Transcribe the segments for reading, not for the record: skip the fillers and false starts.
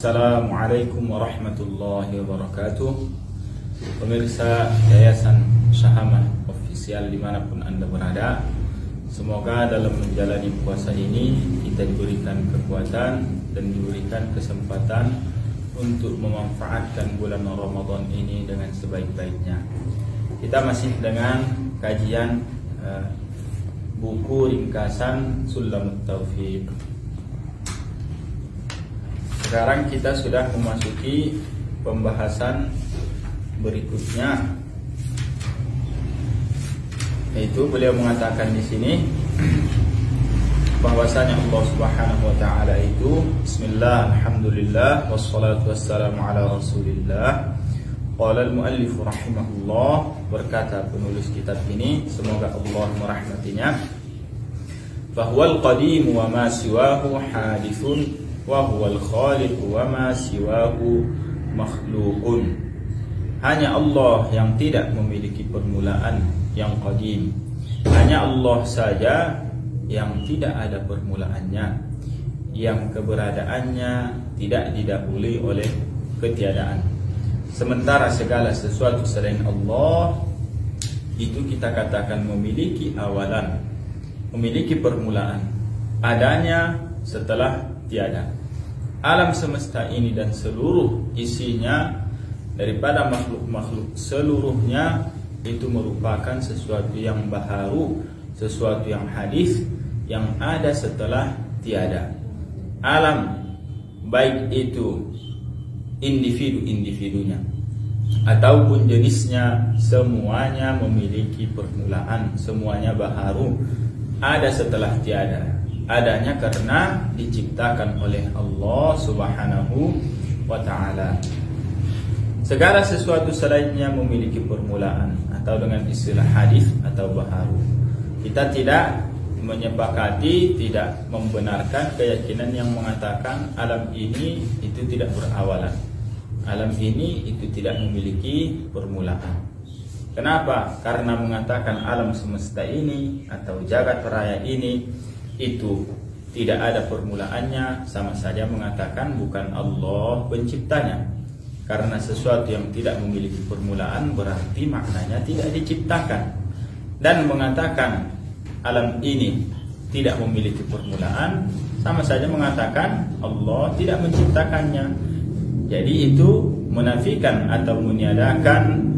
Assalamualaikum warahmatullahi wabarakatuh. Pemirsa Yayasan Syahamah Official dimanapun Anda berada, semoga dalam menjalani puasa ini kita diberikan kekuatan dan diberikan kesempatan untuk memanfaatkan bulan Ramadan ini dengan sebaik-baiknya. Kita masih dengan kajian buku ringkasan Sulamut Taufiq. Sekarang kita sudah memasuki pembahasan berikutnya, yaitu beliau mengatakan di sini bahwasanya Allah Subhanahu wa taala itu bismillah, alhamdulillah, wassalatu wassalamu ala Rasulillah. Qala al-muallif rahimahullah, berkata penulis kitab ini, semoga Allah merahmatinya, fahuwal qadim wa ma siwahu hadithun wa huwal khaliq wa ma siwahu makhluqun. Hanya Allah yang tidak memiliki permulaan, yang qadim. Hanya Allah saja yang tidak ada permulaannya, yang keberadaannya tidak didahului oleh ketiadaan. Sementara segala sesuatu selain Allah itu kita katakan memiliki awalan, memiliki permulaan, adanya setelah tiada. Alam semesta ini dan seluruh isinya daripada makhluk-makhluk seluruhnya itu merupakan sesuatu yang baharu, sesuatu yang hadis, yang ada setelah tiada. Alam baik itu individu-individunya ataupun jenisnya, semuanya memiliki permulaan, semuanya baharu, ada setelah tiada. Adanya karena diciptakan oleh Allah Subhanahu wa ta'ala. Segala sesuatu selainnya memiliki permulaan, atau dengan istilah hadis atau baharu. Kita tidak menyepakati, tidak membenarkan keyakinan yang mengatakan alam ini itu tidak berawalan, alam ini itu tidak memiliki permulaan. Kenapa? Karena mengatakan alam semesta ini atau jagat raya ini itu tidak ada permulaannya, sama saja mengatakan bukan Allah penciptanya. Karena sesuatu yang tidak memiliki permulaan berarti maknanya tidak diciptakan. Dan mengatakan alam ini tidak memiliki permulaan sama saja mengatakan Allah tidak menciptakannya. Jadi itu menafikan atau meniadakan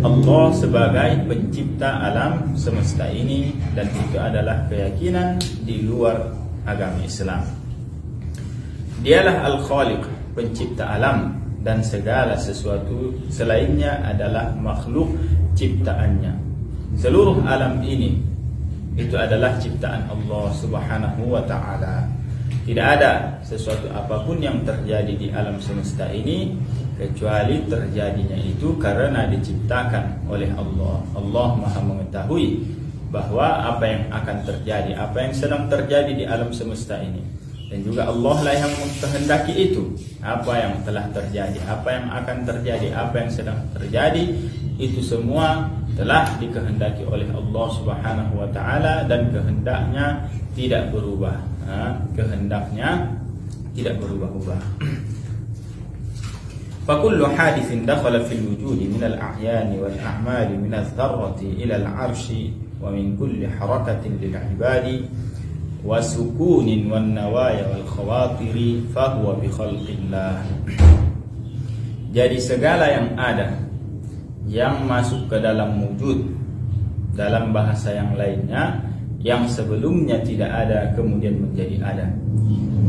Allah sebagai pencipta alam semesta ini, dan itu adalah keyakinan di luar agama Islam. Dialah Al-Khaliq, pencipta alam, dan segala sesuatu selainnya adalah makhluk ciptaannya. Seluruh alam ini itu adalah ciptaan Allah Subhanahu wa ta'ala. Tidak ada sesuatu apapun yang terjadi di alam semesta ini kecuali terjadinya itu karena diciptakan oleh Allah. Allah Maha mengetahui bahwa apa yang akan terjadi, apa yang sedang terjadi di alam semesta ini. Dan juga Allah lah yang menghendaki itu. Apa yang telah terjadi, apa yang akan terjadi, apa yang sedang terjadi, itu semua telah dikehendaki oleh Allah Subhanahu wa ta'ala, dan kehendaknya tidak berubah. Kehendaknya tidak berubah-ubah. Fakullu hadithin dakhala fil wujudi minal a'yani wal a'mali minal dharrati ilal arshi wa min kulli harakatin lil ibadi wa sukunin wan nawaya wal khawatiri fahuwa bi khalqillah. Jadi segala yang ada yang masuk ke dalam wujud, dalam bahasa yang lainnya, yang sebelumnya tidak ada kemudian menjadi ada,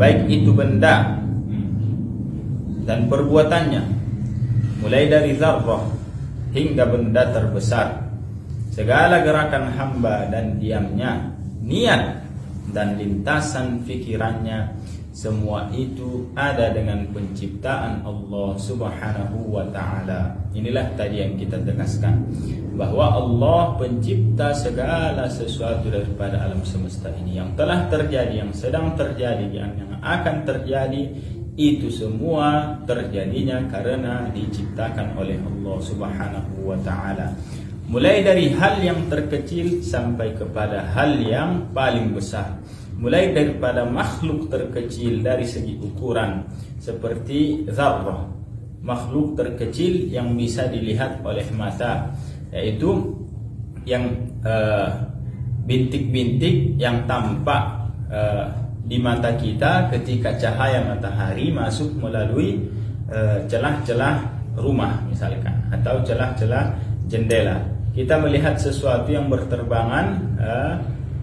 baik itu benda dan perbuatannya, mulai dari zarrah hingga benda terbesar, segala gerakan hamba dan diamnya, niat dan lintasan fikirannya, semua itu ada dengan penciptaan Allah Subhanahu wa ta'ala. Inilah tadi yang kita tegaskan, bahwa Allah pencipta segala sesuatu daripada alam semesta ini, yang telah terjadi, yang sedang terjadi, yang akan terjadi. Itu semua terjadinya karena diciptakan oleh Allah Subhanahu wa ta'ala. Mulai dari hal yang terkecil sampai kepada hal yang paling besar, mulai daripada makhluk terkecil dari segi ukuran seperti dzarrah, makhluk terkecil yang bisa dilihat oleh mata, yaitu yang bintik-bintik yang tampak di mata kita ketika cahaya matahari masuk melalui celah-celah rumah misalkan, atau celah-celah jendela. Kita melihat sesuatu yang berterbangan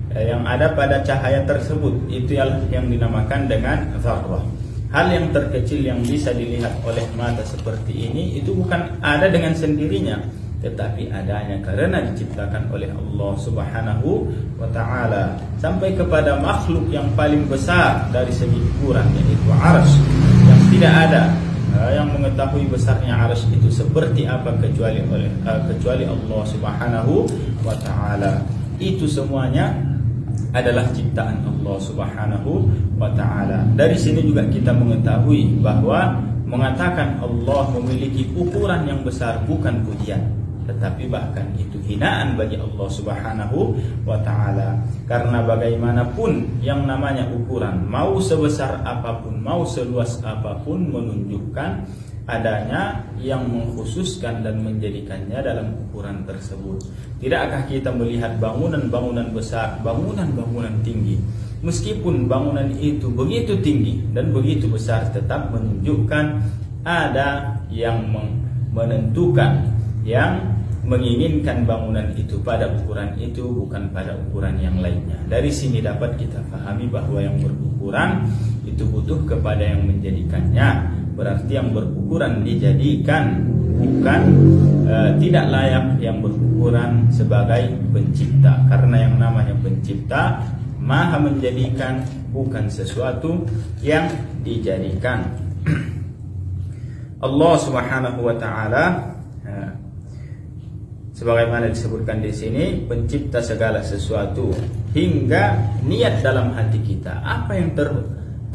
yang ada pada cahaya tersebut, itu yang dinamakan dengan dzarrah. Hal yang terkecil yang bisa dilihat oleh mata seperti ini itu bukan ada dengan sendirinya, tetapi adanya karena diciptakan oleh Allah Subhanahu wa ta'ala. Sampai kepada makhluk yang paling besar dari segi ukuran, yaitu arsy, yang tidak ada yang mengetahui besarnya arsy itu seperti apa kecuali Allah Subhanahu wa ta'ala. Itu semuanya adalah ciptaan Allah Subhanahu wa ta'ala. Dari sini juga kita mengetahui bahwa mengatakan Allah memiliki ukuran yang besar bukan pujian, tetapi bahkan itu hinaan bagi Allah Subhanahu wa ta'ala. Karena bagaimanapun yang namanya ukuran, mau sebesar apapun, mau seluas apapun, menunjukkan adanya yang mengkhususkan dan menjadikannya dalam ukuran tersebut. Tidakkah kita melihat bangunan-bangunan besar, bangunan-bangunan tinggi, meskipun bangunan itu begitu tinggi dan begitu besar, tetap menunjukkan ada yang menentukan, yang menginginkan bangunan itu pada ukuran itu, bukan pada ukuran yang lainnya. Dari sini dapat kita pahami bahwa yang berukuran itu butuh kepada yang menjadikannya. Berarti yang berukuran dijadikan, bukan tidak layak yang berukuran sebagai pencipta. Karena yang namanya pencipta maha menjadikan, bukan sesuatu yang dijadikan. Allah Subhanahu wa ta'ala sebagaimana disebutkan di sini, pencipta segala sesuatu, hingga niat dalam hati kita. Apa yang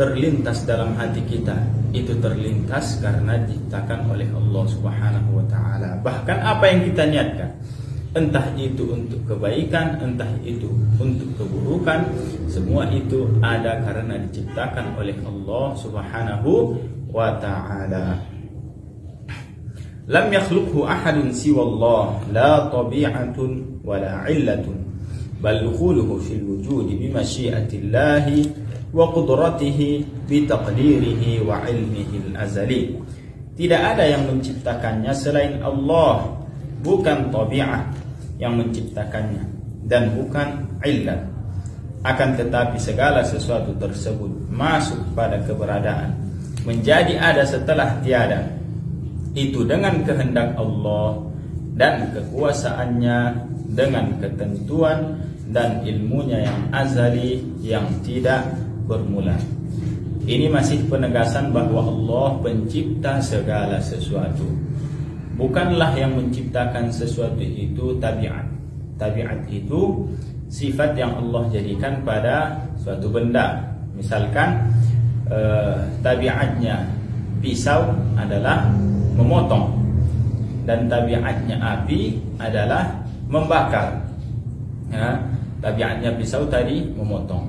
terlintas dalam hati kita itu terlintas karena diciptakan oleh Allah Subhanahu wa ta'ala. Bahkan apa yang kita niatkan, entah itu untuk kebaikan, entah itu untuk keburukan, semua itu ada karena diciptakan oleh Allah Subhanahu wa ta'ala. Lam yakhluqhu ahadun siwallah, la tabi'atun wa la illatun, bal dukhuluhu fil wujudi bi masyiatillahi wa qudratihi bi taqdirihi wa ilmihi al-azali. Tidak ada yang menciptakannya selain Allah, bukan tabi'ah yang menciptakannya dan bukan illat. Akan tetapi segala sesuatu tersebut masuk pada keberadaan, menjadi ada setelah tiada, itu dengan kehendak Allah dan kekuasaannya, dengan ketentuan dan ilmunya yang azali, yang tidak bermula. Ini masih penegasan bahwa Allah pencipta segala sesuatu. Bukanlah yang menciptakan sesuatu itu tabiat. Tabiat itu sifat yang Allah jadikan pada suatu benda. Misalkan tabiatnya pisau adalah memotong, dan tabiatnya api adalah membakar. Ya, tabiatnya pisau tadi memotong.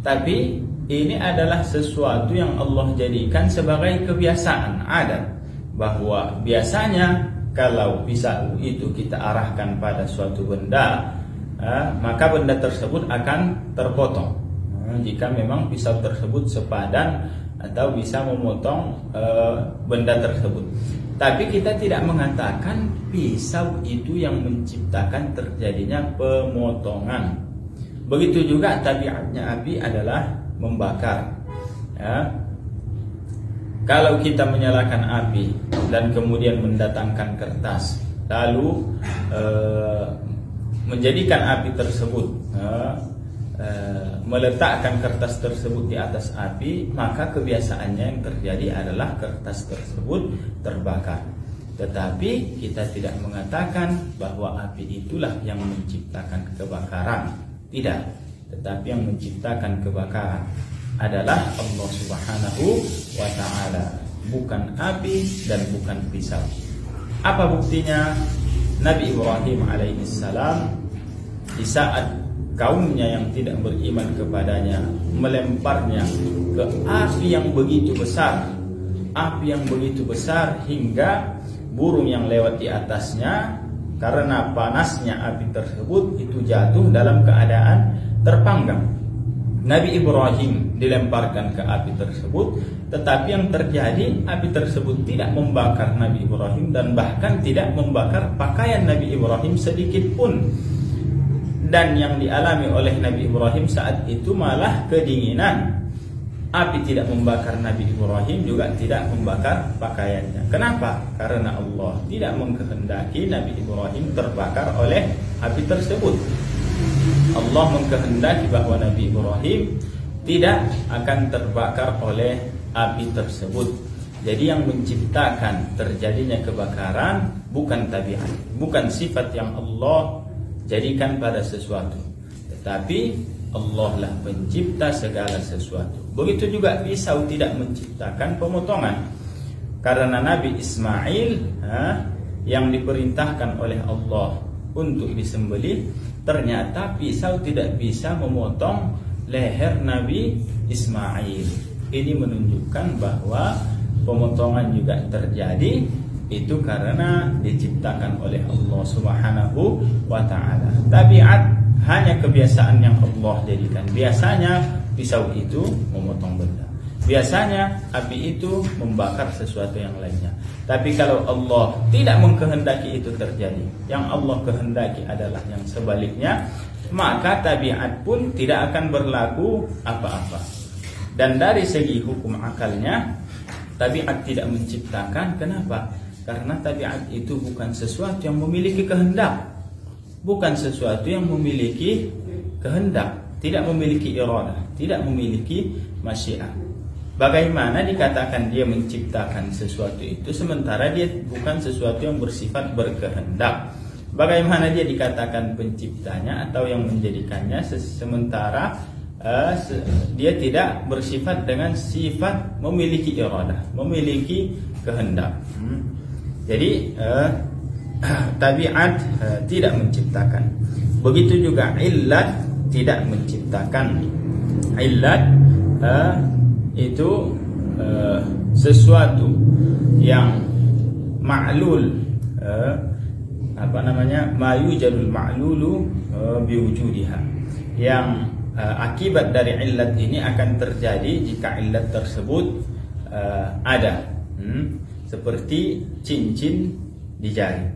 Tapi ini adalah sesuatu yang Allah jadikan sebagai kebiasaan, adat, bahwa biasanya kalau pisau itu kita arahkan pada suatu benda, maka benda tersebut akan terpotong. Jika memang pisau tersebut sepadan atau bisa memotong benda tersebut. Tapi kita tidak mengatakan pisau itu yang menciptakan terjadinya pemotongan. Begitu juga tabiatnya api adalah membakar. Ya. Kalau kita menyalakan api dan kemudian mendatangkan kertas, lalu menjadikan api tersebut, meletakkan kertas tersebut di atas api, maka kebiasaannya yang terjadi adalah kertas tersebut terbakar. Tetapi kita tidak mengatakan bahwa api itulah yang menciptakan kebakaran. Tidak. Tetapi yang menciptakan kebakaran adalah Allah Subhanahu wa ta'ala, bukan api dan bukan pisau. Apa buktinya? Nabi Ibrahim alaihissalam di saat kaumnya yang tidak beriman kepadanya, melemparnya ke api yang begitu besar, hingga burung yang lewat di atasnya karena panasnya api tersebut itu jatuh dalam keadaan terpanggang. Nabi Ibrahim dilemparkan ke api tersebut, tetapi yang terjadi api tersebut tidak membakar Nabi Ibrahim dan bahkan tidak membakar pakaian Nabi Ibrahim sedikit pun. Dan yang dialami oleh Nabi Ibrahim saat itu malah kedinginan. Api tidak membakar Nabi Ibrahim, juga tidak membakar pakaiannya. Kenapa? Karena Allah tidak mengkehendaki Nabi Ibrahim terbakar oleh api tersebut. Allah mengkehendaki bahwa Nabi Ibrahim tidak akan terbakar oleh api tersebut. Jadi yang menciptakan terjadinya kebakaran bukan tabiat, bukan sifat yang Allah jadikan pada sesuatu, tetapi Allah lah pencipta segala sesuatu. Begitu juga pisau tidak menciptakan pemotongan, karena Nabi Ismail yang diperintahkan oleh Allah untuk disembelih, ternyata pisau tidak bisa memotong leher Nabi Ismail. Ini menunjukkan bahwa pemotongan juga terjadi itu karena diciptakan oleh Allah Subhanahu wa ta'ala. Tabiat hanya kebiasaan yang Allah jadikan. Biasanya pisau itu memotong benda, biasanya api itu membakar sesuatu yang lainnya. Tapi kalau Allah tidak mengkehendaki itu terjadi, yang Allah kehendaki adalah yang sebaliknya, maka tabiat pun tidak akan berlaku apa-apa. Dan dari segi hukum akalnya, tabiat tidak menciptakan. Kenapa? Karena tabiat itu bukan sesuatu yang memiliki kehendak, bukan sesuatu yang memiliki kehendak, tidak memiliki iradah, tidak memiliki masyiah. Bagaimana dikatakan dia menciptakan sesuatu itu sementara dia bukan sesuatu yang bersifat berkehendak? Bagaimana dia dikatakan penciptanya atau yang menjadikannya sementara dia tidak bersifat dengan sifat memiliki iradah, memiliki kehendak? Jadi tabiat tidak menciptakan. Begitu juga illat tidak menciptakan. Illat itu sesuatu yang ma'lul, ma yujadul ma'lulu biwujudiha, yang akibat dari illat ini akan terjadi jika illat tersebut ada, seperti cincin di jari.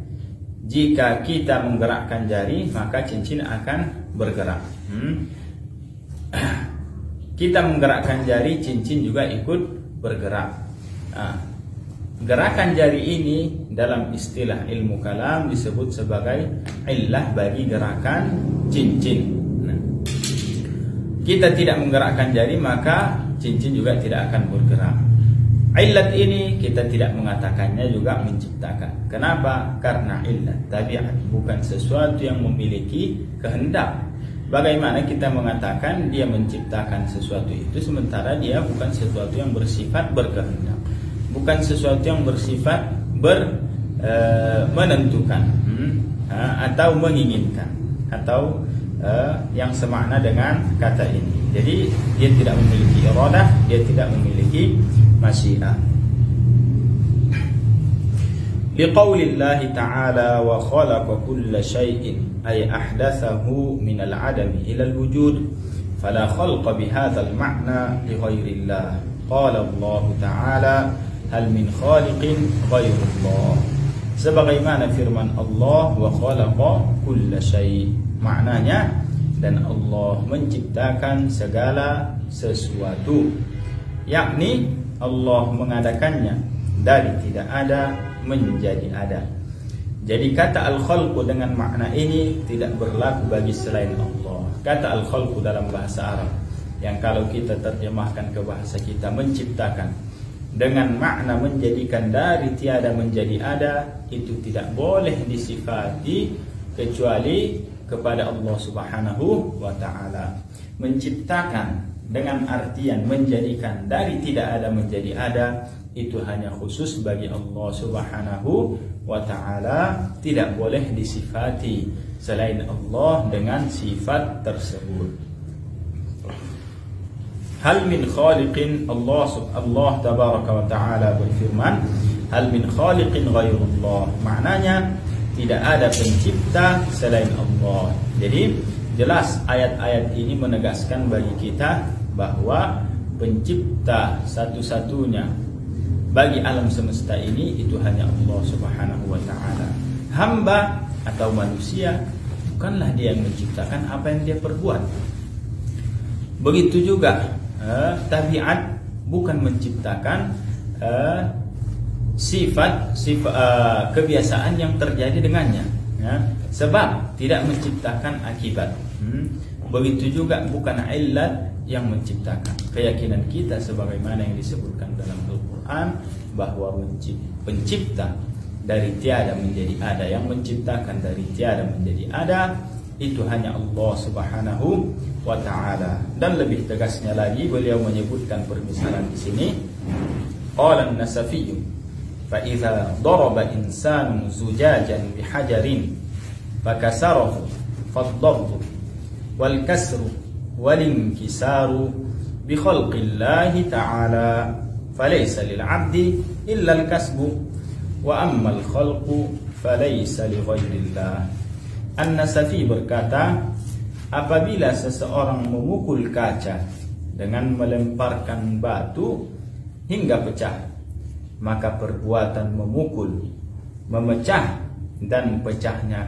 Jika kita menggerakkan jari, maka cincin akan bergerak. Kita menggerakkan jari, cincin juga ikut bergerak. Gerakan jari ini dalam istilah ilmu kalam disebut sebagai illah bagi gerakan cincin. Kita tidak menggerakkan jari, maka cincin juga tidak akan bergerak. Illat ini kita tidak mengatakannya juga menciptakan. Kenapa? Karena illat tabiat, bukan sesuatu yang memiliki kehendak. Bagaimana kita mengatakan dia menciptakan sesuatu itu sementara dia bukan sesuatu yang bersifat berkehendak, bukan sesuatu yang bersifat menentukan atau menginginkan, atau yang semakna dengan kata ini. Jadi dia tidak memiliki iradah, dia tidak memiliki masyiah. Liqaulillahi ta'ala wa khalaqa kulla syai'in ay ahdathahu min al-'adami ila al-wujud fala khalqa bihadha al-ma'na li ghairillah. Qala Allah ta'ala hal min khaliqin ghairullah. Sebagaimana firman Allah wa khalaqa kulla syai', maknanya dan Allah menciptakan segala sesuatu, yakni Allah mengadakannya dari tidak ada menjadi ada. Jadi kata al-khalqu dengan makna ini tidak berlaku bagi selain Allah. Kata al-khalqu dalam bahasa Arab yang kalau kita terjemahkan ke bahasa kita menciptakan dengan makna menjadikan dari tiada menjadi ada, itu tidak boleh disifati kecuali kepada Allah Subhanahu wa ta'ala. Menciptakan dengan artian menjadikan dari tidak ada menjadi ada, itu hanya khusus bagi Allah Subhanahu wa ta'ala, tidak boleh disifati selain Allah dengan sifat tersebut. Hal min khaliqin, Allah tabaraka wa ta'ala berfirman, hal min khaliqin ghairullah, maknanya tidak ada pencipta selain Allah. Jadi jelas ayat-ayat ini menegaskan bagi kita bahwa pencipta satu-satunya bagi alam semesta ini itu hanya Allah subhanahu wa ta'ala. Hamba atau manusia bukanlah dia yang menciptakan apa yang dia perbuat. Begitu juga tabiat bukan menciptakan sifat kebiasaan yang terjadi dengannya, sebab tidak menciptakan akibat. Begitu juga bukan illat yang menciptakan. Keyakinan kita sebagaimana yang disebutkan dalam Al-Quran bahwa pencipta dari tiada menjadi ada, yang menciptakan dari tiada menjadi ada, itu hanya Allah subhanahu wa ta'ala. Dan lebih tegasnya lagi beliau menyebutkan permisalan di sini, qala an-Nasafi fa idza daraba insanu zujajan bihajarin fakasarahu fad-darbu wal kasru wal inkisaru bi khalqillahi ta'ala falaysa lil 'abdi illa al-kasbu wa amma al-khalqu falaysa li ghairillah. An-Nasafi berkata, apabila seseorang memukul kaca dengan melemparkan batu hingga pecah, maka perbuatan memukul, memecah dan pecahnya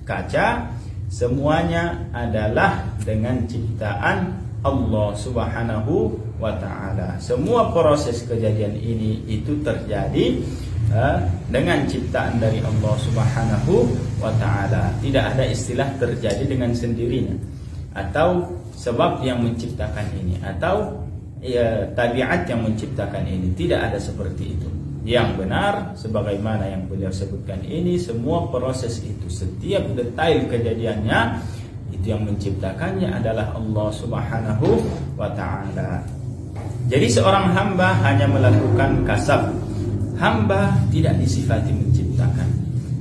kaca semuanya adalah dengan ciptaan Allah subhanahu wa ta'ala. Semua proses kejadian ini itu terjadi dengan ciptaan dari Allah subhanahu wa ta'ala. Tidak ada istilah terjadi dengan sendirinya, atau sebab yang menciptakan ini, atau tabiat yang menciptakan ini. Tidak ada seperti itu. Yang benar sebagaimana yang beliau sebutkan ini, semua proses itu, setiap detail kejadiannya, itu yang menciptakannya adalah Allah subhanahu wa ta'ala. Jadi seorang hamba hanya melakukan kasab. Hamba tidak disifati menciptakan.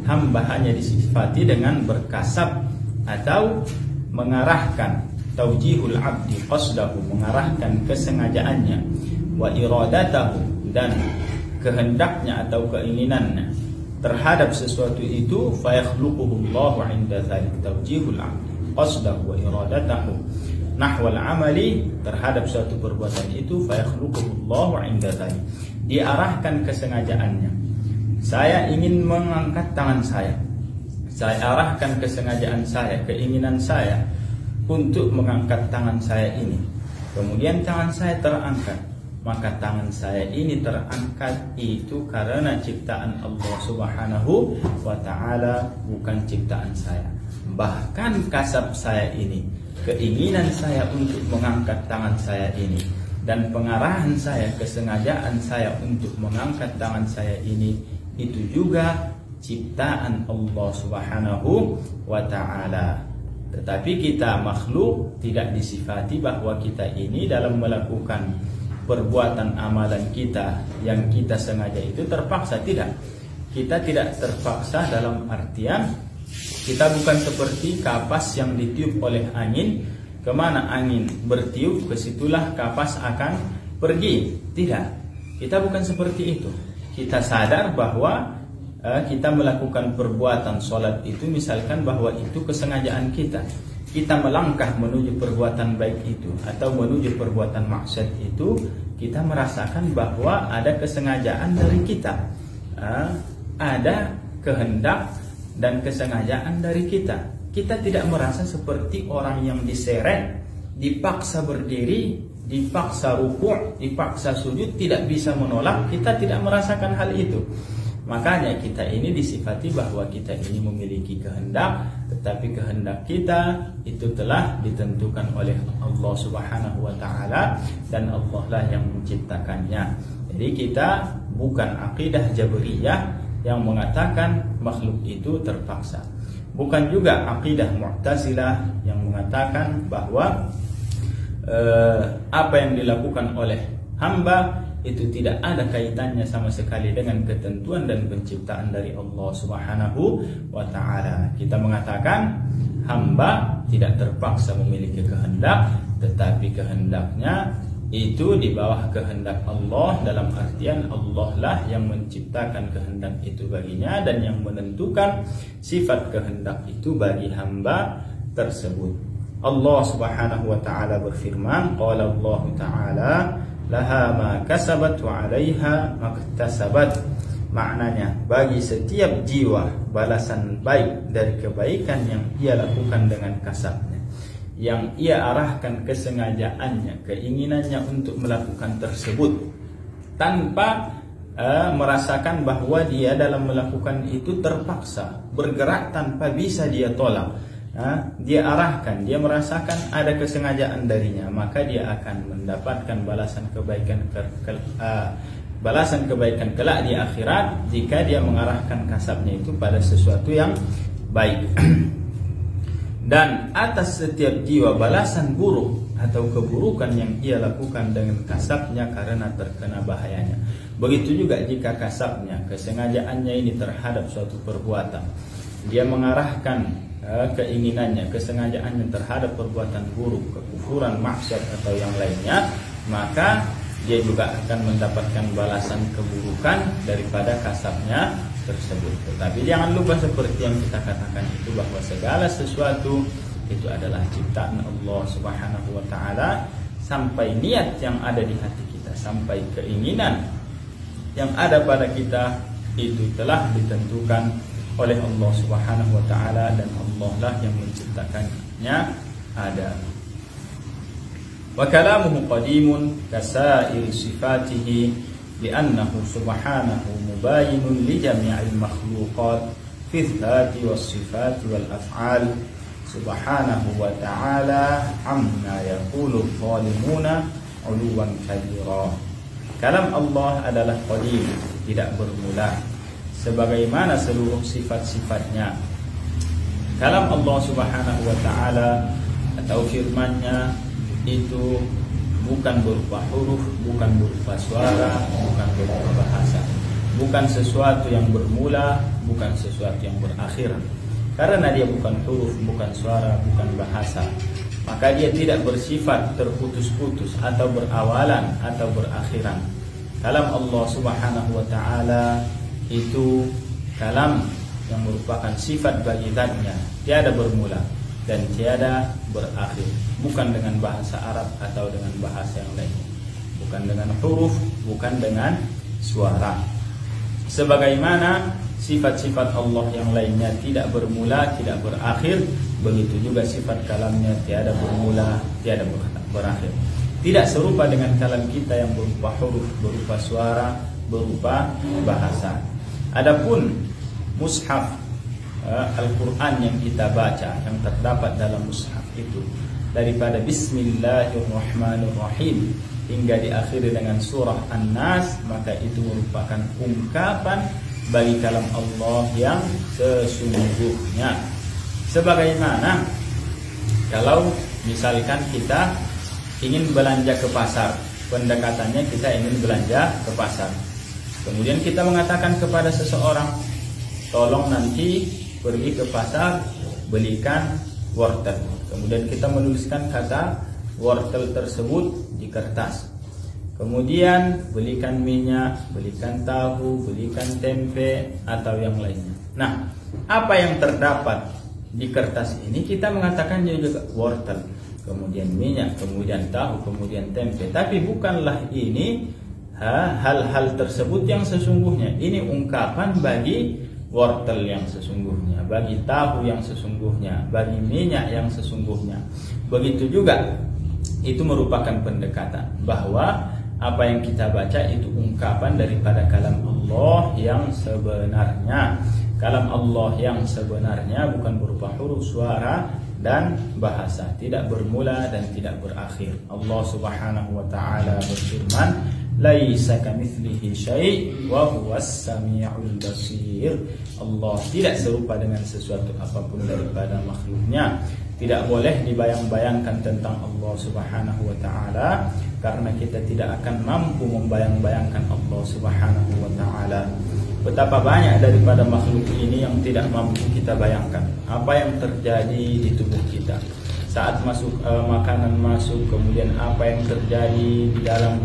Hamba hanya disifati dengan berkasab atau mengarahkan, taujihul abdi qasdahu, mengarahkan kesengajaannya, wa iradatahu, dan kehendaknya atau keinginannya terhadap sesuatu itu, fa yakhluquhu Allah 'inda dzalik, taujihul abdi qasdahu wa iradatahu nahwal amali, terhadap suatu perbuatan itu, fa yakhluquhu Allah 'inda dzalik, diarahkan kesengajaannya. Saya ingin mengangkat tangan saya arahkan kesengajaan saya, keinginan saya untuk mengangkat tangan saya ini. Kemudian tangan saya terangkat, maka tangan saya ini terangkat itu karena ciptaan Allah subhanahu wa ta'ala, bukan ciptaan saya. Bahkan kasab saya ini, keinginan saya untuk mengangkat tangan saya ini, dan pengarahan saya, kesengajaan saya untuk mengangkat tangan saya ini, itu juga ciptaan Allah subhanahu wa ta'ala. Tetapi kita makhluk tidak disifati bahwa kita ini dalam melakukan perbuatan amalan kita yang kita sengaja itu terpaksa. Tidak. Kita tidak terpaksa dalam artian kita bukan seperti kapas yang ditiup oleh angin. Kemana angin bertiup, kesitulah kapas akan pergi. Tidak, kita bukan seperti itu. Kita sadar bahwa kita melakukan perbuatan sholat itu, misalkan bahwa itu kesengajaan kita. Kita melangkah menuju perbuatan baik itu atau menuju perbuatan maksiat itu, kita merasakan bahwa ada kesengajaan dari kita, ada kehendak dan kesengajaan dari kita. Kita tidak merasa seperti orang yang diseret, dipaksa berdiri, dipaksa rukuk, dipaksa sujud, tidak bisa menolak. Kita tidak merasakan hal itu. Makanya kita ini disifati bahwa kita ini memiliki kehendak, tetapi kehendak kita itu telah ditentukan oleh Allah subhanahu wa ta'ala, dan Allah lah yang menciptakannya. Jadi kita bukan akidah Jabriyah yang mengatakan makhluk itu terpaksa. Bukan juga akidah Mu'tazilah yang mengatakan bahwa apa yang dilakukan oleh hamba itu tidak ada kaitannya sama sekali dengan ketentuan dan penciptaan dari Allah Subhanahu wa ta'ala. Kita mengatakan hamba tidak terpaksa memiliki kehendak, tetapi kehendaknya itu di bawah kehendak Allah, dalam artian Allah lah yang menciptakan kehendak itu baginya dan yang menentukan sifat kehendak itu bagi hamba tersebut. Allah Subhanahu wa ta'ala berfirman, qala Allah ta'ala laha ma kasabat wa 'alaiha maktasabat. Maknanya, bagi setiap jiwa balasan baik dari kebaikan yang ia lakukan dengan kasabnya, yang ia arahkan kesengajaannya, keinginannya untuk melakukan tersebut tanpa merasakan bahwa dia dalam melakukan itu terpaksa, bergerak tanpa bisa dia tolak. Dia arahkan, dia merasakan ada kesengajaan darinya, maka dia akan mendapatkan balasan kebaikan kelak di akhirat jika dia mengarahkan kasabnya itu pada sesuatu yang baik. Dan atas setiap jiwa balasan buruk atau keburukan yang ia lakukan dengan kasabnya karena terkena bahayanya. Begitu juga jika kasabnya, kesengajaannya ini terhadap suatu perbuatan, dia mengarahkan keinginannya, kesengajaannya terhadap perbuatan buruk, kekufuran, maksiat atau yang lainnya, maka dia juga akan mendapatkan balasan keburukan daripada kasabnya tersebut. Tetapi jangan lupa seperti yang kita katakan itu, bahwa segala sesuatu itu adalah ciptaan Allah Subhanahu wa ta'ala, sampai niat yang ada di hati kita, sampai keinginan yang ada pada kita itu telah ditentukan oleh Allah Subhanahu wa ta'ala, dan Allah lah yang menciptakannya ada. Wa kalamuhu qadimun kasairi sifatihi li'annahu subhanahu mubayinun li jami'il makhluqat fi dzati was sifati wal af'al subhanahu wa ta'ala amma yaqulu zalimuna 'uluwan kabira. Kalam Allah adalah qadim, tidak bermula, sebagaimana seluruh sifat-sifatnya. Kalam Allah Subhanahu wa ta'ala atau firman-Nya itu bukan berupa huruf, bukan berupa suara, bukan berupa bahasa, bukan sesuatu yang bermula, bukan sesuatu yang berakhir. Karena dia bukan huruf, bukan suara, bukan bahasa, maka dia tidak bersifat terputus-putus atau berawalan atau berakhiran. Kalam Allah Subhanahu wa ta'ala itu kalam yang merupakan sifat bagi zatnya, tiada bermula dan tiada berakhir, bukan dengan bahasa Arab atau dengan bahasa yang lain, bukan dengan huruf, bukan dengan suara. Sebagaimana sifat-sifat Allah yang lainnya tidak bermula, tidak berakhir, begitu juga sifat kalamnya tiada bermula, tiada berakhir. Tidak serupa dengan kalam kita yang berupa huruf, berupa suara, berupa bahasa. Adapun mushaf Al-Quran yang kita baca, yang terdapat dalam mushaf itu, daripada Bismillahirrahmanirrahim hingga diakhiri dengan surah An-Nas, maka itu merupakan ungkapan bagi kalam Allah yang sesungguhnya. Sebagaimana kalau misalkan kita ingin belanja ke pasar, pendekatannya kita ingin belanja ke pasar, kemudian kita mengatakan kepada seseorang, tolong nanti pergi ke pasar belikan wortel. Kemudian kita menuliskan kata wortel tersebut di kertas. Kemudian belikan minyak, belikan tahu, belikan tempe atau yang lainnya. Nah, apa yang terdapat di kertas ini kita mengatakan juga wortel, kemudian minyak, kemudian tahu, kemudian tempe. Tapi bukanlah ini hal-hal tersebut yang sesungguhnya. Ini ungkapan bagi wortel yang sesungguhnya, bagi tahu yang sesungguhnya, bagi minyak yang sesungguhnya. Begitu juga itu merupakan pendekatan bahwa apa yang kita baca itu ungkapan daripada kalam Allah yang sebenarnya. Kalam Allah yang sebenarnya bukan berupa huruf, suara, dan bahasa, tidak bermula dan tidak berakhir. Allah Subhanahu wa ta'ala berfirman, laisa kamitslihi syai' wa huwas samiul basir. Allah tidak serupa dengan sesuatu apapun daripada makhluknya. Tidak boleh dibayang-bayangkan tentang Allah Subhanahu wa taala, karena kita tidak akan mampu membayang-bayangkan Allah Subhanahu wa taala. Betapa banyak daripada makhluk ini yang tidak mampu kita bayangkan. Apa yang terjadi di tubuh kita saat masuk makanan masuk, kemudian apa yang terjadi di dalam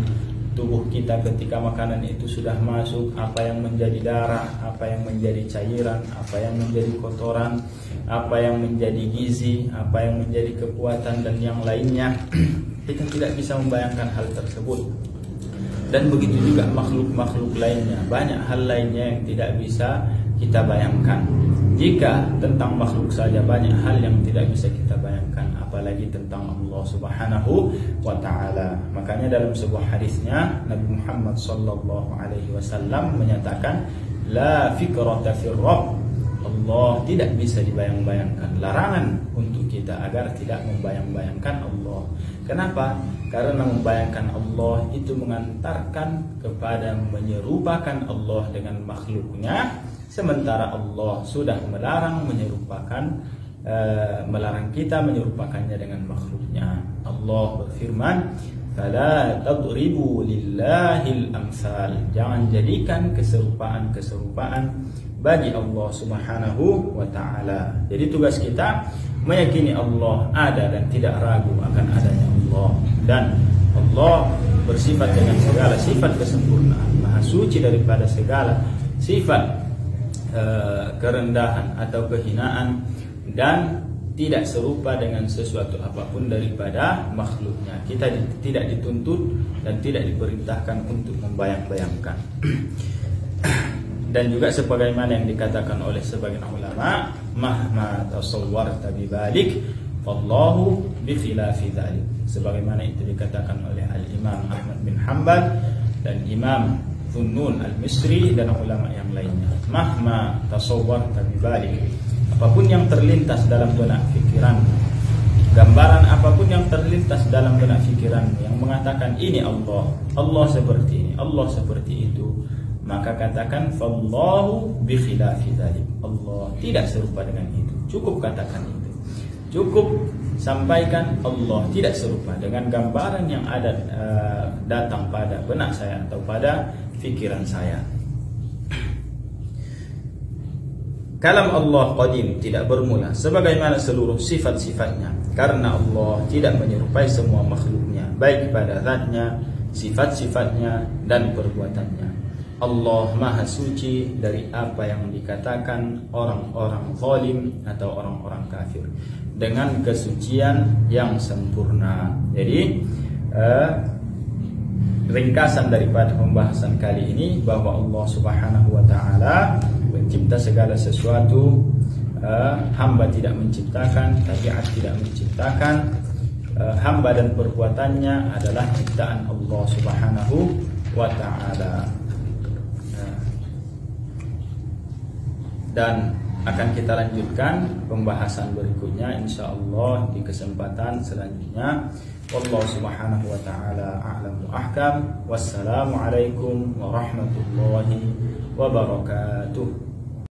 tubuh kita ketika makanan itu sudah masuk, apa yang menjadi darah, apa yang menjadi cairan, apa yang menjadi kotoran, apa yang menjadi gizi, apa yang menjadi kekuatan dan yang lainnya. Kita tidak bisa membayangkan hal tersebut. Dan begitu juga makhluk-makhluk lainnya, banyak hal lainnya yang tidak bisa kita bayangkan. Jika tentang makhluk saja banyak hal yang tidak bisa kita bayangkan, apalagi tentang Allah Subhanahu wa taala. Makanya dalam sebuah hadisnya Nabi Muhammad sallallahu alaihi wasallam menyatakan, la fikrata fir rabb. Allah tidak bisa dibayang-bayangkan. Larangan untuk kita agar tidak membayang-bayangkan Allah. Kenapa? Karena membayangkan Allah itu mengantarkan kepada menyerupakan Allah dengan makhluknya, sementara Allah sudah melarang melarang kita menyerupakannya dengan makhluknya. Allah berfirman, fala tadribu lillahil amsal. Jangan jadikan keserupaan bagi Allah Subhanahu wa taala. Jadi tugas kita meyakini Allah ada dan tidak ragu akan adanya Allah, dan Allah bersifat dengan segala sifat kesempurnaan, maha suci daripada segala sifat kerendahan atau kehinaan, dan tidak serupa dengan sesuatu apapun daripada makhluknya. Kita tidak dituntut dan tidak diperintahkan untuk membayang-bayangkan. Dan juga sebagaimana yang dikatakan oleh sebagian ulama, mahma tasawwarta bibalik wallahu bikhilafi dzalik. Sebagaimana itu dikatakan oleh Al-Imam Ahmad bin Hanbal dan Imam Dhunnun Al-Misri dan ulama yang lainnya. Mahma tasawwarta bibalik, apapun yang terlintas dalam benak pikiran, gambaran apapun yang terlintas dalam benak pikiran yang mengatakan ini Allah, Allah seperti ini, Allah seperti itu, maka katakan fallahu bikhilafi dzalik. Allah tidak serupa dengan itu. Cukup katakan itu. Cukup sampaikan Allah tidak serupa dengan gambaran yang ada datang pada benak saya atau pada pikiran saya. Kalam Allah qadim, tidak bermula sebagaimana seluruh sifat-sifatnya, karena Allah tidak menyerupai semua makhluknya, baik pada zatnya, sifat-sifatnya, dan perbuatannya. Allah maha suci dari apa yang dikatakan orang-orang zalim atau orang-orang kafir, dengan kesucian yang sempurna. Jadi ringkasan daripada pembahasan kali ini bahwa Allah Subhanahu wa taala mencipta segala sesuatu, hamba tidak menciptakan, tabiat tidak menciptakan, hamba dan perbuatannya adalah ciptaan Allah Subhanahu wa taala. Dan akan kita lanjutkan pembahasan berikutnya insyaallah di kesempatan selanjutnya. Wallahu subhanahu wa ta'ala a'lamu ahkam. Wassalamualaikum warahmatullahi wabarakatuh.